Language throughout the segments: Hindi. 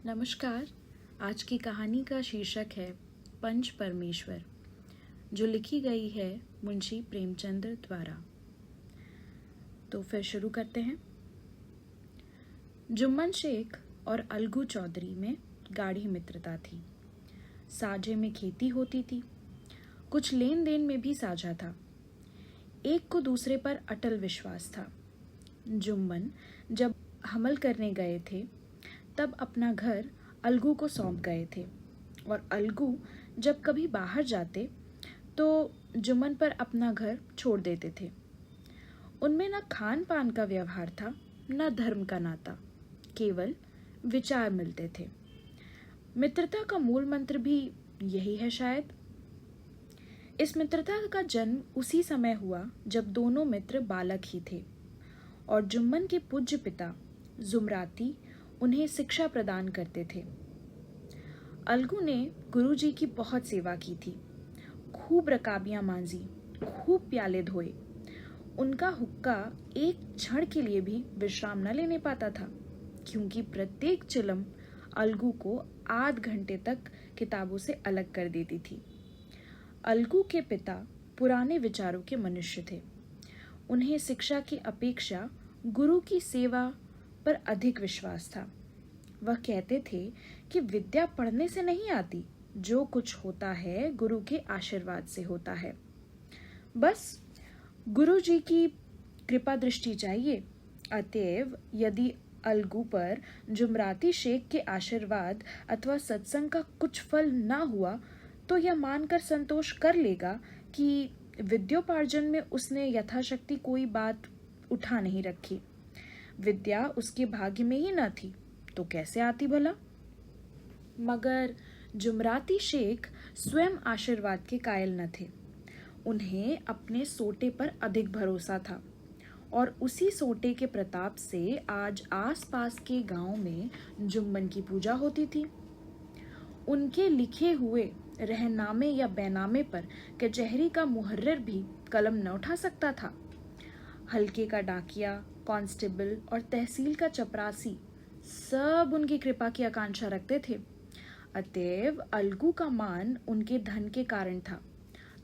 नमस्कार। आज की कहानी का शीर्षक है पंच परमेश्वर, जो लिखी गई है मुंशी प्रेमचंद द्वारा। तो फिर शुरू करते हैं। जुम्मन शेख और अलगू चौधरी में गाढ़ी मित्रता थी। साझे में खेती होती थी, कुछ लेन देन में भी साझा था। एक को दूसरे पर अटल विश्वास था। जुम्मन जब हमल करने गए थे तब अपना घर अलगू को सौंप गए थे, और अलगू जब कभी बाहर जाते तो जुम्मन पर अपना घर छोड़ देते थे। उनमें न खान पान का व्यवहार था, न धर्म का नाता, केवल विचार मिलते थे। मित्रता का मूल मंत्र भी यही है शायद। इस मित्रता का जन्म उसी समय हुआ जब दोनों मित्र बालक ही थे, और जुम्मन के पूज्य पिता जुमराती उन्हें शिक्षा प्रदान करते थे। अलगू ने गुरुजी की बहुत सेवा की थी, खूब रकाबियां मांजी, खूब प्याले धोए। उनका हुक्का एक क्षण के लिए भी विश्राम न लेने पाता था, क्योंकि प्रत्येक चिलम अलगू को आध घंटे तक किताबों से अलग कर देती थी। अलगू के पिता पुराने विचारों के मनुष्य थे। उन्हें शिक्षा की अपेक्षा गुरु की सेवा पर अधिक विश्वास था। वह कहते थे कि विद्या पढ़ने से नहीं आती, जो कुछ होता है गुरु के आशीर्वाद से होता है। बस गुरु जी की कृपा दृष्टि चाहिए। अतएव यदि अलगू पर जुमराती शेख के आशीर्वाद अथवा सत्संग का कुछ फल ना हुआ तो यह मानकर संतोष कर लेगा कि विद्योपार्जन में उसने यथाशक्ति कोई बात उठा नहीं रखी। विद्या उसके भाग्य में ही न थी तो कैसे आती भला। मगर जुमराती शेख स्वयं आशीर्वाद के कायल न थे। उन्हें अपने सोटे पर अधिक भरोसा था, और उसी सोटे के प्रताप से आज आसपास के गांव में जुम्मन की पूजा होती थी। उनके लिखे हुए रहनामे या बैनामे पर कचहरी का मुहर्रिर भी कलम न उठा सकता था। हल्के का डाकिया, कांस्टेबल और तहसील का चपरासी सब उनकी कृपा की आकांक्षा रखते थे। अतएव अलगू का मान उनके धन के कारण था,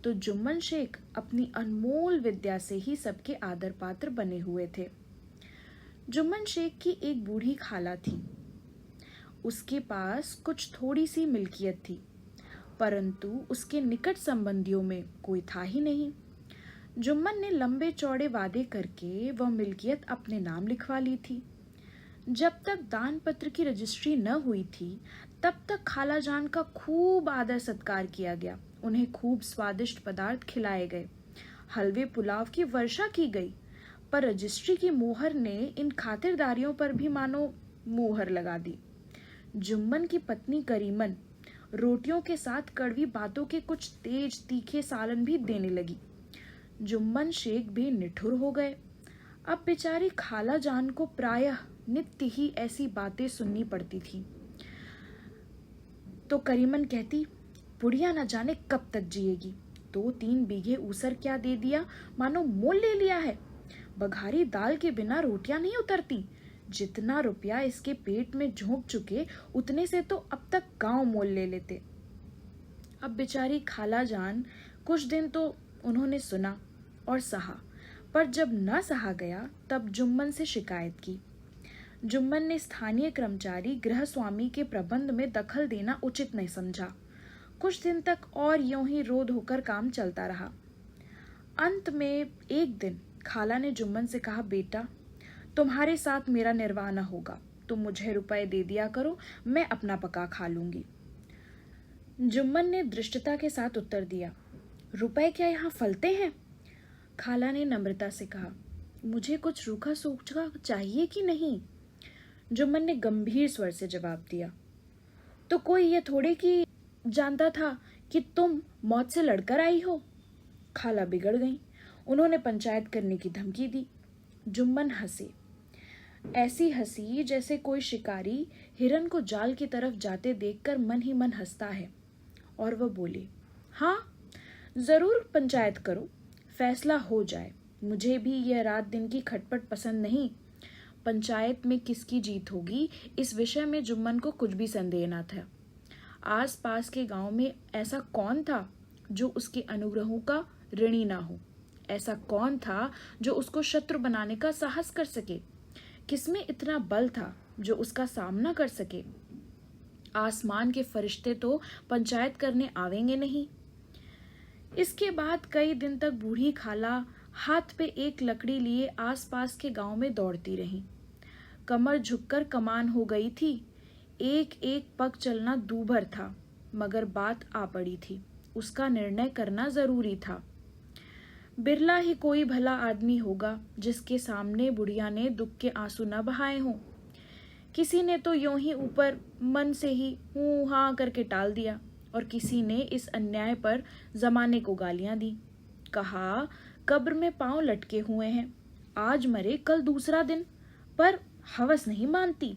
तो जुम्मन शेख अपनी अनमोल विद्या से ही सबके आदर पात्र बने हुए थे। जुम्मन शेख की एक बूढ़ी खाला थी। उसके पास कुछ थोड़ी सी मिल्कियत थी, परंतु उसके निकट संबंधियों में कोई था ही नहीं। जुम्मन ने लंबे चौड़े वादे करके वह मिल्कियत अपने नाम लिखवा ली थी। जब तक दान पत्र की रजिस्ट्री न हुई थी तब तक खाला जान का खूब आदर सत्कार किया गया। उन्हें खूब स्वादिष्ट पदार्थ खिलाए गए, हलवे पुलाव की वर्षा की गई। पर रजिस्ट्री की मोहर ने इन खातिरदारियों पर भी मानो मोहर लगा दी। जुम्मन की पत्नी करीमन रोटियों के साथ कड़वी बातों के कुछ तेज तीखे सालन भी देने लगी। जुम्मन शेख भी निठुर हो गए। अब बेचारी खाला जान को प्रायः नित्य ही ऐसी बातें सुननी पड़ती थी। तो करीमन कहती, बुढ़िया न जाने कब तक जिएगी। 2-3 बीघे ऊसर क्या दे दिया, मानो मोल ले लिया है। बघारी दाल के बिना रोटियां नहीं उतरती। जितना रुपया इसके पेट में झोंक चुके उतने से तो अब तक गांव मोल ले लेते। अब बेचारी खाला जान कुछ दिन तो उन्होंने सुना और सहा, पर जब न सहा गया तब जुम्मन से शिकायत की। जुम्मन ने स्थानीय कर्मचारी गृह स्वामी के प्रबंध में दखल देना उचित नहीं समझा। कुछ दिन तक और यूं ही रोध होकर काम चलता रहा। अंत में एक दिन खाला ने जुम्मन से कहा, बेटा तुम्हारे साथ मेरा निर्वाह न होगा, तुम मुझे रुपए दे दिया करो, मैं अपना पका खा लूंगी। जुम्मन ने दृष्टता के साथ उत्तर दिया, रुपए क्या यहाँ फलते हैं? खाला ने नम्रता से कहा, मुझे कुछ रूखा सूखा चाहिए कि नहीं? जुम्मन ने गंभीर स्वर से जवाब दिया, तो कोई ये थोड़े कि जानता था कि तुम मौत से लड़कर आई हो। खाला बिगड़ गई। उन्होंने पंचायत करने की धमकी दी। जुम्मन हंसे, ऐसी हंसी जैसे कोई शिकारी हिरन को जाल की तरफ जाते देखकर मन ही मन हंसता है, और वह बोले, हाँ जरूर पंचायत करो, फैसला हो जाए। मुझे भी यह रात दिन की खटपट पसंद नहीं। पंचायत में किसकी जीत होगी, इस विषय में जुम्मन को कुछ भी संदेह न था। आसपास के गांव में ऐसा कौन था जो उसके अनुग्रहों का ऋणी ना हो? ऐसा कौन था जो उसको शत्रु बनाने का साहस कर सके? किसमें इतना बल था जो उसका सामना कर सके? आसमान के फरिश्ते तो पंचायत करने आवेंगे नहीं। इसके बाद कई दिन तक बूढ़ी खाला हाथ पे एक लकड़ी लिए आसपास के गांव में दौड़ती रही। कमर झुककर कमान हो गई थी। एक एक पग चलना दूभर था, मगर बात आ पड़ी थी। उसका निर्णय करना जरूरी था। बिरला ही कोई भला आदमी होगा जिसके सामने बुढ़िया ने दुख के आंसू न बहाए हों। किसी ने तो यूं ही ऊपर मन से ही हूं हां करके टाल दिया, और किसी ने इस अन्याय पर जमाने को गालियां दी। कहा, कब्र में पांव लटके हुए हैं, आज मरे कल दूसरा दिन, पर हवस नहीं मानती।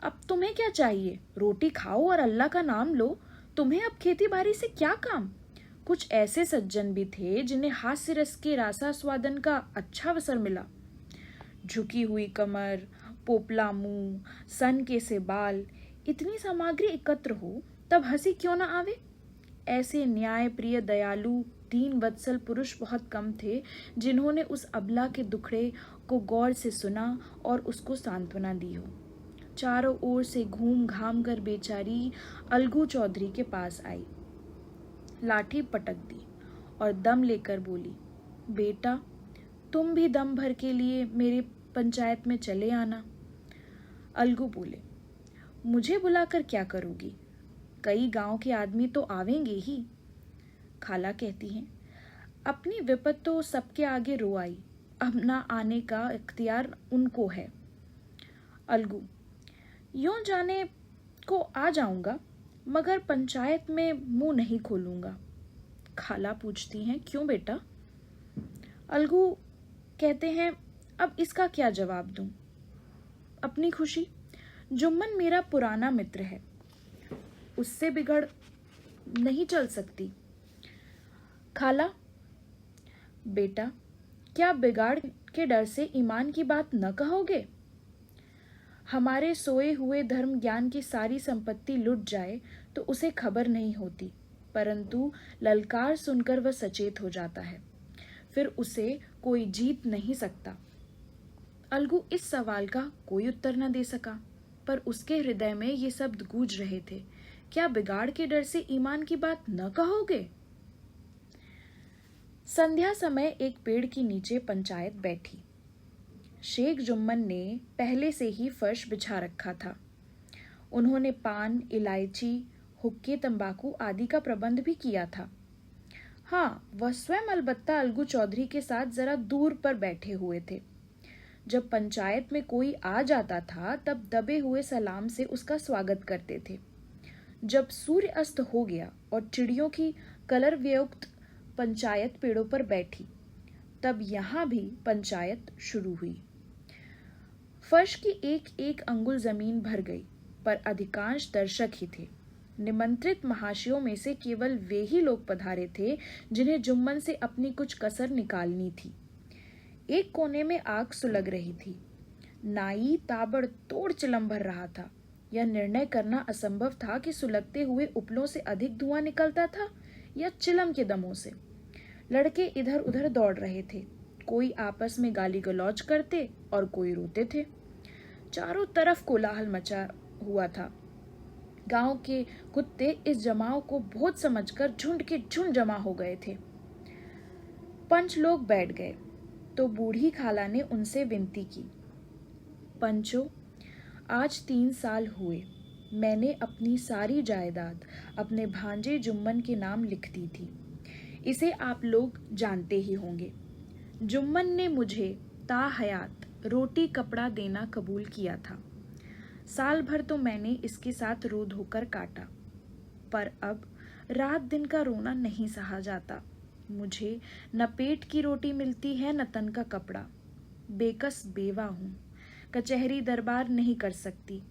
अब तुम्हें क्या चाहिए? रोटी खाओ और अल्लाह का नाम लो। तुम्हें अब खेती बाड़ी से क्या काम? कुछ ऐसे सज्जन भी थे जिन्हें हास्य रस के रासास्वादन का अच्छा अवसर मिला। झुकी हुई कमर, पोपला मुंह, सन के से बाल, इतनी सामग्री एकत्र हो तब हंसी क्यों न आवे? ऐसे न्याय प्रिय दयालु दीन वत्सल पुरुष बहुत कम थे जिन्होंने उस अबला के दुखड़े को गौर से सुना और उसको सांत्वना दी हो। चारों ओर से घूम घाम कर बेचारी अलगू चौधरी के पास आई, लाठी पटक दी और दम लेकर बोली, बेटा तुम भी दम भर के लिए मेरे पंचायत में चले आना। अलगू बोले, मुझे बुलाकर क्या करोगी? कई गांव के आदमी तो आवेंगे ही। खाला कहती हैं, अपनी विपत तो सबके आगे रो आई, अब ना आने का इख्तियार उनको है। अलगू, यूं जाने को आ जाऊंगा, मगर पंचायत में मुंह नहीं खोलूंगा। खाला पूछती हैं, क्यों बेटा? अलगू कहते हैं, अब इसका क्या जवाब दूं? अपनी खुशी। जुम्मन मेरा पुराना मित्र है, उससे बिगड़ नहीं चल सकती। खाला, बेटा क्या बिगाड़ के डर से ईमान की बात न कहोगे? हमारे सोए हुए धर्म ज्ञान की सारी संपत्ति लुट जाए तो उसे खबर नहीं होती, परंतु ललकार सुनकर वह सचेत हो जाता है, फिर उसे कोई जीत नहीं सकता। अलगू इस सवाल का कोई उत्तर न दे सका, पर उसके हृदय में ये शब्द गूंज रहे थे, क्या बिगाड़ के डर से ईमान की बात न कहोगे? संध्या समय एक पेड़ के नीचे पंचायत बैठी। शेख जुम्मन ने पहले से ही फर्श बिछा रखा था। उन्होंने पान, इलायची, हुक्के, तंबाकू आदि का प्रबंध भी किया था। हाँ, वह स्वयं अलबत्ता अलगू चौधरी के साथ जरा दूर पर बैठे हुए थे। जब पंचायत में कोई आ जाता था तब दबे हुए सलाम से उसका स्वागत करते थे। जब सूर्य अस्त हो गया और चिड़ियों की कलरवयुक्त पंचायत पेड़ों पर बैठी, तब यहाँ भी पंचायत शुरू हुई। फर्श की एक एक अंगुल जमीन भर गई, पर अधिकांश दर्शक ही थे। निमंत्रित महाशयों में से केवल वे ही लोग पधारे थे जिन्हें जुम्मन से अपनी कुछ कसर निकालनी थी। एक कोने में आग सुलग रही थी। नाई ताबड़तोड़ चिलम भर रहा था। यह निर्णय करना असंभव था कि सुलगते हुए उपलों से अधिक धुआं निकलता था या चिलम के दमों से। लड़के इधर उधर दौड़ रहे थे, कोई आपस में गाली गलौज करते और कोई रोते थे। चारों तरफ कोलाहल मचा हुआ था। गांव के कुत्ते इस जमाव को भोज समझकर झुंड के झुंड जमा हो गए थे। पंच लोग बैठ गए तो बूढ़ी खाला ने उनसे विनती की, पंचो, आज 3 साल हुए मैंने अपनी सारी जायदाद अपने भांजे जुम्मन के नाम लिख दी थी। इसे आप लोग जानते ही होंगे। जुम्मन ने मुझे ताहयात रोटी कपड़ा देना कबूल किया था। साल भर तो मैंने इसके साथ रो धोकर काटा, पर अब रात दिन का रोना नहीं सहा जाता। मुझे न पेट की रोटी मिलती है न तन का कपड़ा। बेकस बेवा हूँ, कचहरी दरबार नहीं कर सकती।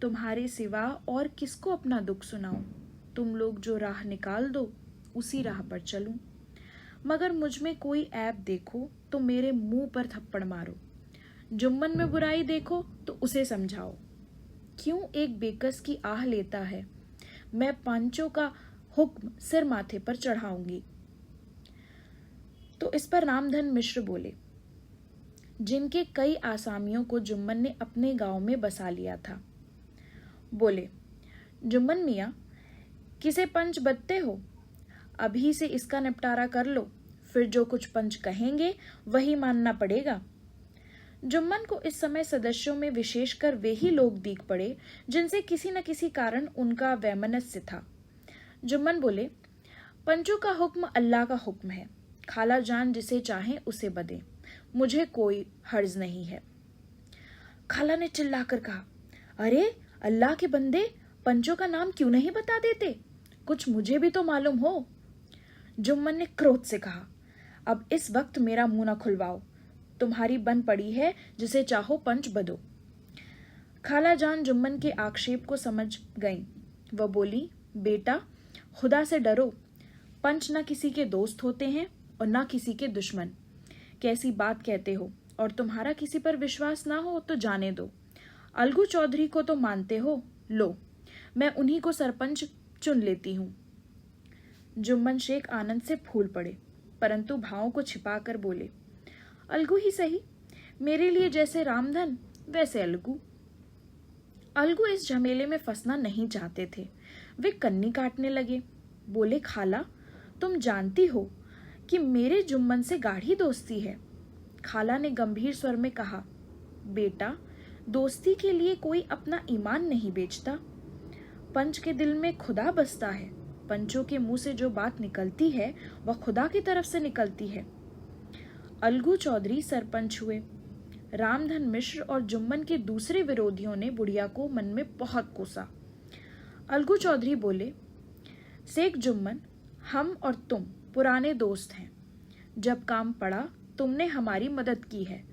तुम्हारे सिवा और किसको अपना दुख सुनाऊं? तुम लोग जो राह निकाल दो उसी राह पर चलूं। मगर मुझ में कोई ऐब देखो तो मेरे मुंह पर थप्पड़ मारो। जुम्मन में बुराई देखो तो उसे समझाओ। क्यों एक बेकस की आह लेता है? मैं पंचों का हुक्म सिर माथे पर चढ़ाऊंगी। तो इस पर रामधन मिश्र बोले, जिनके कई आसामियों को जुम्मन ने अपने गांव में बसा लिया था। बोले, जुम्मन मियाँ, किसे पंच बदते हो? अभी से इसका निपटारा कर लो, फिर जो कुछ पंच कहेंगे वही मानना पड़ेगा। जुम्मन को इस समय सदस्यों में विशेषकर वे ही लोग दीख पड़े जिनसे किसी न किसी कारण उनका वैमनस्य था। जुम्मन बोले, पंचों का हुक्म अल्लाह का हुक्म है। खाला जान जिसे चाहे उसे बदे, मुझे कोई हर्ज नहीं है। खाला ने चिल्लाकर कहा, अरे अल्लाह के बंदे, पंचों का नाम क्यों नहीं बता देते? कुछ मुझे भी तो मालूम हो। जुम्मन ने क्रोध से कहा, अब इस वक्त मेरा मुंह न खुलवाओ। तुम्हारी बन पड़ी है, जिसे चाहो पंच बदो। खाला जान जुम्मन के आक्षेप को समझ गईं। वह बोली, बेटा, खुदा से डरो। पंच न किसी के दोस्त होते हैं और न किसी के दुश्मन। कैसी बात कहते हो? और तुम्हारा किसी पर विश्वास ना हो तो जाने दो। अलगू चौधरी को तो मानते हो, लो मैं उन्हीं को सरपंच चुन लेती हूँ। जुम्मन शेख आनंद से फूल पड़े, परंतु भावों को छिपाकर बोले, अलगू ही सही, मेरे लिए जैसे रामधन वैसे अलगू। अलगू इस झमेले में फंसना नहीं चाहते थे। वे कन्नी काटने लगे। बोले, खाला, तुम जानती हो कि मेरे जुम्मन से गाढ़ी दोस्ती है। खाला ने गंभीर स्वर में कहा, बेटा, दोस्ती के लिए कोई अपना ईमान नहीं बेचता। पंच के दिल में खुदा बसता है। पंचों के मुंह से जो बात निकलती है वह खुदा की तरफ से निकलती है। अलगू चौधरी सरपंच हुए। रामधन मिश्र और जुम्मन के दूसरे विरोधियों ने बुढ़िया को मन में बहुत कोसा। अलगू चौधरी बोले, शेख जुम्मन, हम और तुम पुराने दोस्त हैं। जब काम पड़ा तुमने हमारी मदद की है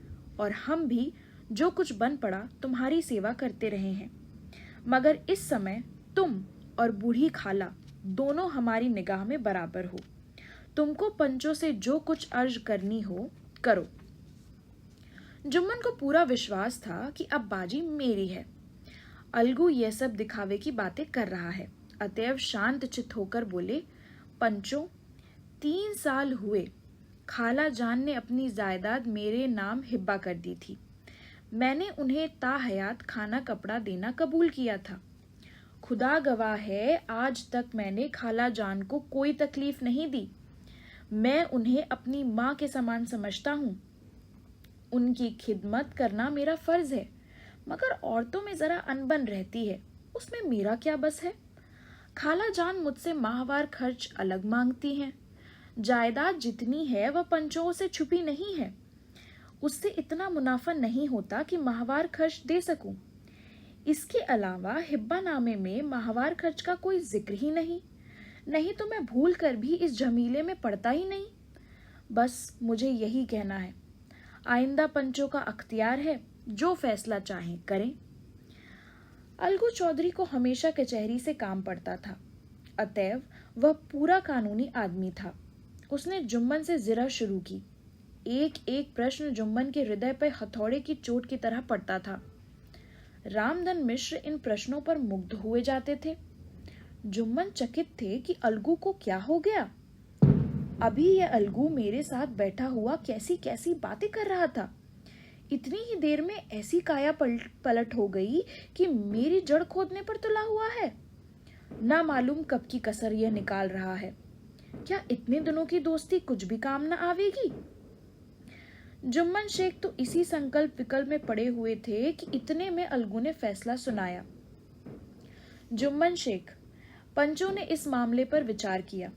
और हम भी जो कुछ बन पड़ा तुम्हारी सेवा करते रहे हैं, मगर इस समय तुम और बूढ़ी खाला दोनों हमारी निगाह में बराबर हो। तुमको पंचों से जो कुछ अर्ज करनी हो करो। जुम्मन को पूरा विश्वास था कि अब बाजी मेरी है। अलगू यह सब दिखावे की बातें कर रहा है, अतएव शांत चित्त होकर बोले, पंचों, 3 साल हुए खाला जान ने अपनी जायदाद मेरे नाम हिब्बा कर दी थी। मैंने उन्हें ताहयात खाना कपड़ा देना कबूल किया था। खुदा गवाह है, आज तक मैंने खाला जान को कोई तकलीफ नहीं दी। मैं उन्हें अपनी माँ के समान समझता हूँ। उनकी खिदमत करना मेरा फर्ज है, मगर औरतों में जरा अनबन रहती है, उसमें मेरा क्या बस है। खाला जान मुझसे माहवार खर्च अलग मांगती हैं। जायदाद जितनी है वह पंचों से छुपी नहीं है। उससे इतना मुनाफा नहीं होता कि माहवार खर्च दे सकूं। इसके अलावा हिब्बानामे में माहवार खर्च का कोई जिक्र ही नहीं तो मैं भूल कर भी इस झमीले में पड़ता ही नहीं। बस मुझे यही कहना है, आइंदा पंचों का अख्तियार है, जो फैसला चाहें करें। अलगू चौधरी को हमेशा कचहरी से काम पड़ता था, अतएव वह पूरा कानूनी आदमी था। उसने जुम्मन से जिरा शुरू की। एक एक प्रश्न जुम्मन के हृदय पर हथौड़े की चोट की तरह पड़ता था। रामधन मिश्र इन प्रश्नों पर मुग्ध हुए जाते थे। जुम्मन चकित थे कि अलगू को क्या हो गया। अभी यह अलगू मेरे साथ बैठा हुआ कैसी कैसी बातें कर रहा था, इतनी ही देर में ऐसी काया पलट हो गई कि मेरी जड़ खोदने पर तुला हुआ है। ना मालूम कब की कसर यह निकाल रहा है। क्या इतने दिनों की दोस्ती कुछ भी काम न आवेगी? जुम्मन शेख तो इसी संकल्प विकल्प में पड़े हुए थे कि इतने में अलगू ने फैसला सुनाया। जुम्मन शेख, पंचों ने इस मामले पर विचार किया।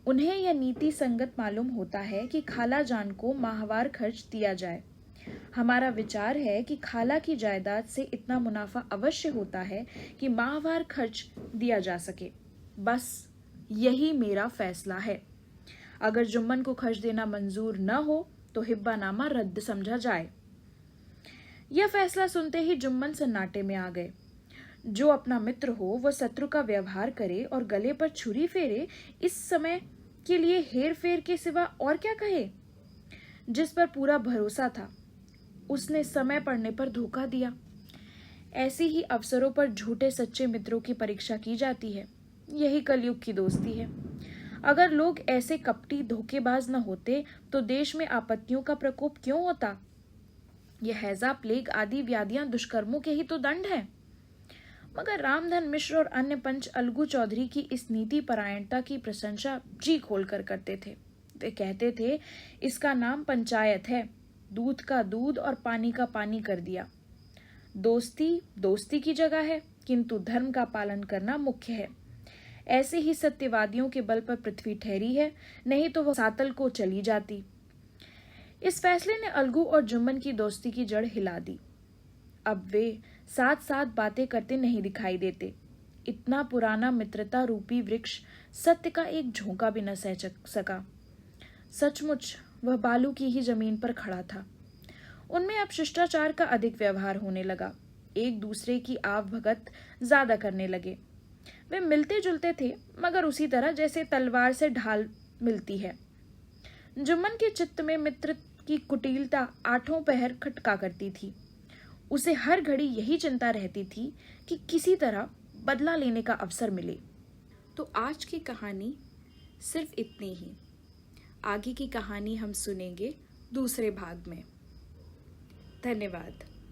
उन्हें यह नीति संगत मालूम होता है कि खाला जान को माहवार खर्च दिया जाए। हमारा विचार है कि खाला की जायदाद से इतना मुनाफा अवश्य होता है कि माहवार खर्च दिया जा सके। बस यही मेरा फैसला है। अगर जुम्मन को खर्च देना मंजूर न हो तो हिब्बानामा रद्द समझा जाए। यह फैसला सुनते ही जुम्मन सन्नाटे में आ गए। जो अपना मित्र हो वह शत्रु का व्यवहार करे और गले पर छुरी फेरे, इस समय के लिए हेर फेर के सिवा और क्या कहे। जिस पर पूरा भरोसा था उसने समय पड़ने पर धोखा दिया। ऐसी ही अवसरों पर झूठे सच्चे मित्रों की परीक्षा की जाती है। यही कलयुग की दोस्ती है। अगर लोग ऐसे कपटी धोखेबाज न होते तो देश में आपत्तियों का प्रकोप क्यों होता? यह हैजा, प्लेग आदि व्याधियां दुष्कर्मों के ही तो दंड है। मगर रामधन मिश्र और अन्य पंच अलगू चौधरी की इस नीति परायणता की प्रशंसा जी खोलकर करते थे। वे कहते थे, इसका नाम पंचायत है, दूध का दूध और पानी का पानी कर दिया। दोस्ती दोस्ती की जगह है, किंतु धर्म का पालन करना मुख्य है। ऐसे ही सत्यवादियों के बल पर पृथ्वी ठहरी है, नहीं तो वह सातल को चली जाती। इस फैसले ने अलगू और जुम्मन की दोस्ती की जड़ हिला दी। अब वे साथ साथ बातें करते नहीं दिखाई देते। इतना पुराना मित्रता रूपी वृक्ष सत्य का एक झोंका भी न सह सका। सचमुच वह बालू की ही जमीन पर खड़ा था। उनमें अब शिष्टाचार का अधिक व्यवहार होने लगा। एक दूसरे की आव भगत ज्यादा करने लगे। वे मिलते जुलते थे, मगर उसी तरह जैसे तलवार से ढाल मिलती है। जुम्मन के चित्त में मित्र की कुटिलता आठों पहर खटका करती थी। उसे हर घड़ी यही चिंता रहती थी कि किसी तरह बदला लेने का अवसर मिले। तो आज की कहानी सिर्फ इतनी ही। आगे की कहानी हम सुनेंगे दूसरे भाग में। धन्यवाद।